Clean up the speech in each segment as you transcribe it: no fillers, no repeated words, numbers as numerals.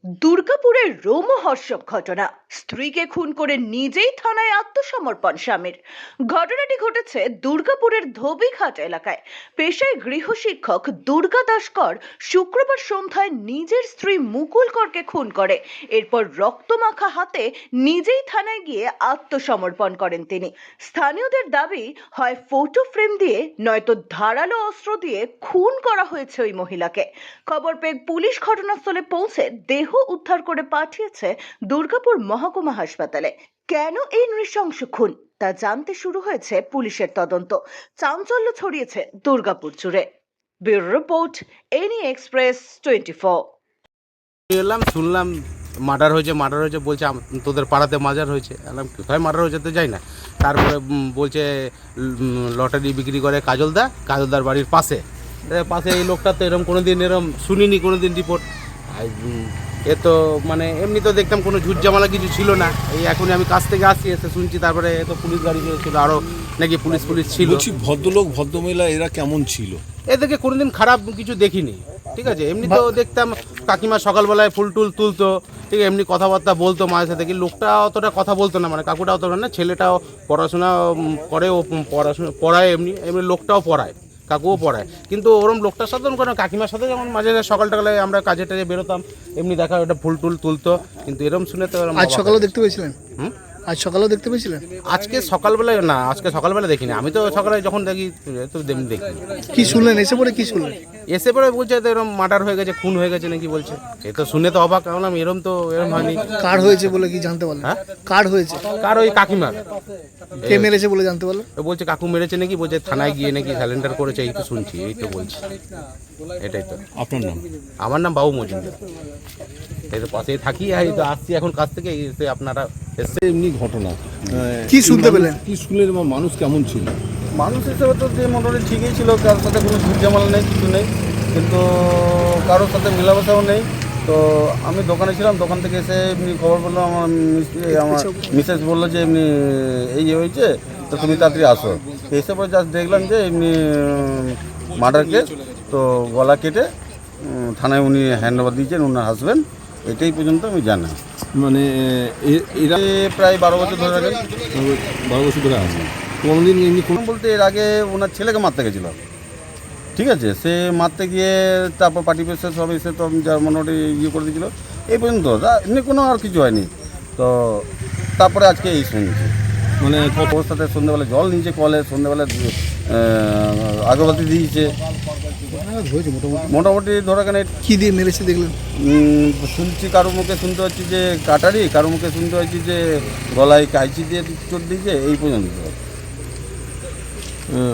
দুর্গাপুরের রোমহর্ষক ঘটনা, স্ত্রীকে খুন করে নিজেই থানায় আত্মসমর্পণ স্বামীর। ঘটনাটি ঘটেছে দুর্গাপুরের ধোবিঘাট এলাকায়। পেশায় গৃহশিক্ষক দুর্গা দাস কর শুক্রবার সন্ধ্যায় নিজের স্ত্রী মুকুল করকে খুন করে। এরপর রক্তমাখা হাতে নিজেই থানায় গিয়ে আত্মসমর্পণ করেন তিনি। স্থানীয়দের দাবি, হয় ফটো ফ্রেম দিয়ে নয়তো ধারালো অস্ত্র দিয়ে খুন করা হয়েছে ওই মহিলাকে। খবর পেয়ে পুলিশ ঘটনাস্থলে পৌঁছে দেহ উদ্ধার করে পাঠিয়েছে দুর্গাপুর মহকুমা হাসপাতালে। কেন এই নৃশংস খুন তা জানতে শুরু হয়েছে পুলিশের তদন্ত। চাঞ্চল্য ছড়িয়েছে দুর্গাপুর জুড়ে। Bureau report, any express 24। এলাম, শুনলাম মার্ডার হয়েছে বলছে তোদের পাড়াতে মার্ডার হয়েছে। এলাম কোথায় মার্ডার হয়েছে তো যাই না। তারপরে বলছে লটারি বিক্রি করে কাজলদার বাড়ির পাশে এই লোকটা তো এরকম কোনোদিন এরকম শুনিনি কোনোদিন রিপোর্ট। এ তো মানে এমনি তো দেখতাম কোনো ঝুটঝামেলা কিছু ছিল না। এই এখনই আমি কাছ থেকে আসছি, এসে শুনছি তারপরে এত পুলিশ গাড়ি ছিল, আরও নাকি পুলিশ ছিল। ভদ্রলোক ভদ্রমহিলা এরা কেমন ছিল? এদেরকে কোনোদিন খারাপ কিছু দেখিনি, ঠিক আছে। এমনি তো দেখতাম কাকিমা সকালবেলায় ফুল টুল তুলতো, ঠিক আছে, এমনি কথাবার্তা বলতো মায়ের সাথে। কি লোকটা অতটা কথা বলতো না, মানে কাকুটা অতটা না। ছেলেটাও পড়াশোনা করে, ও পড়াশোনা পড়ায়, এমনি লোকটাও পড়ায়, কাকুও পড়ায়। কিন্তু ওরম লোকটার সাথে কোনো কাকিমার সাথে যেমন মাঝে সকাল টাকালে আমরা কাজে টাজে বেরোতাম, এমনি দেখা ওটা ফুল টুল তুলতো। কিন্তু এরম শুনে তো আজ সকালেও দেখতে পেয়েছিলেন? আজ সকালেও দেখতে পেয়েছিলেন? আজকে সকালবেলায় না, আজকে সকালবেলা দেখিনি। আমি তো সকালে যখন দেখি তো দেখি। কি শুনলেন এসে পরে? কি শুনলেন এসে পরে বলছে তো এরকম মার্ডার হয়ে গেছে, খুন হয়ে গেছে নাকি বলছে। এ তো শুনে তো অবাক, কারণ এরম হয়নি। কার হয়েছে বলে কি জানতে পারলেন? হ্যাঁ, কার হয়েছে? কার ওই কাকিমার। কে মেরেছে বলে জানতে পারলেন? বলছে কাকু মেরেছে নাকি, বলছে থানায় গিয়ে নাকি স্যালেন্ডার করেছে। এই তো শুনছি, এই তো বলছি। এটাই তো। আপনার নাম? আমার নাম বাবু মজুমদার। এই তো পাশেই থাকি, এই তো আসছি এখন কাছ থেকে। এসে আপনারা এসে এমনি ঘটনা কি শুনতে পেলেন? কি শুনলেন? মানুষ কেমন ছিল? মানুষ হিসেবে তো যে মোটামুটি ঠিকই ছিল, কারোর সাথে কোনো ঝুটঝামেলা নেই, কিছু নেই। কিন্তু কারোর সাথে মেলামেশাও নেই। তো আমি দোকানে ছিলাম, দোকান থেকে এসে এমনি খবর বললো, আমার মিসেস বললো যে এমনি এই হয়েছে, তো তুমি তাড়াতাড়ি আসো। তো এসে পরে জাস্ট দেখলাম যে এমনি মার্ডার কেস। তো গলা কেটে থানায় উনি হ্যান্ড ওভার দিয়েছেন, ওনার হাজব্যান্ড। এটাই পর্যন্ত আমি জানি। মানে এরা প্রায় 12 বছর ধরে রাখেন। 12 বছর ধরে আছে। কোনোদিন এমনি কোন বলতে এর আগে ওনার ছেলেকে মারতে গেছিল, ঠিক আছে। সে মারতে গিয়ে তারপর পার্টি পেশে সব এসে তো যা মোটামুটি করে দিয়েছিল। এই পর্যন্ত এমনি কোনো আর কিছু হয়নি। তো তারপরে আজকে এই শুনছি, মানে অবস্থাতে সন্ধ্যেবেলা জল নিয়েছে কলে, সন্ধ্যেবেলা আগরবাতি দিয়েছে। মোটামুটি ধরো কেন কি দিয়ে মেরেছে দেখলেন? শুনছি কারো মুখে শুনতে পাচ্ছি যে কাটারি, কারো মুখে শুনতে পাচ্ছি যে গলায় কাঁচি দিয়ে চোট দিয়েছে। এই পর্যন্ত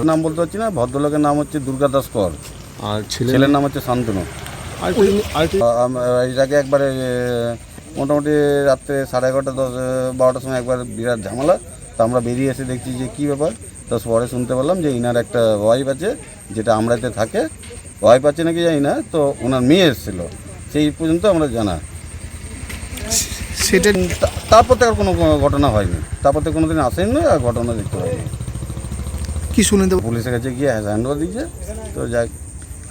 নাম বলতে পারছি না। ভদ্রলোকের নাম হচ্ছে দুর্গা দাস কর, আর ছেলের নাম হচ্ছে শান্তনু। এটাকে একবারে মোটামুটি রাত্রে 11:30 12টার সময় একবার বিরাট ঝামেলা। তো আমরা বেরিয়ে এসে দেখছি যে কী ব্যাপার। তো পরে শুনতে পারলাম যে ইনার একটা ওয়াইফ আছে, যেটা আমরাতে থাকে। ওয়াইফ আছে নাকি জানি না, তো ওনার মেয়ে এসেছিলো। সেই পর্যন্ত আমরা জানা। সেটা তারপর থেকে আর কোনো ঘটনা হয়নি। তারপর থেকে কোনোদিন আসেনি না, আর ঘটনা দেখতে পাইনি। কি শুনে তো পুলিশের কাছে গিয়ে হ্যান্ড ওভার দিয়েছে। তো যাই,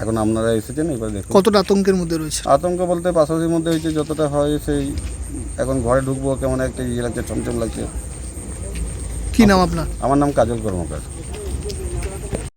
এখন আপনারা এসেছেন, এবার দেখুন। কতটা আতঙ্কের মধ্যে রয়েছে? আতঙ্ক বলতে পাশাপাশির মধ্যে হয়েছে, যতটা হয় সেই এখন ঘরে ঢুকবো কেমন একটা ইয়ে লাগছে, চমচম লাগছে। কি নাম আপনার? আমার নাম কাজল কর্মকার।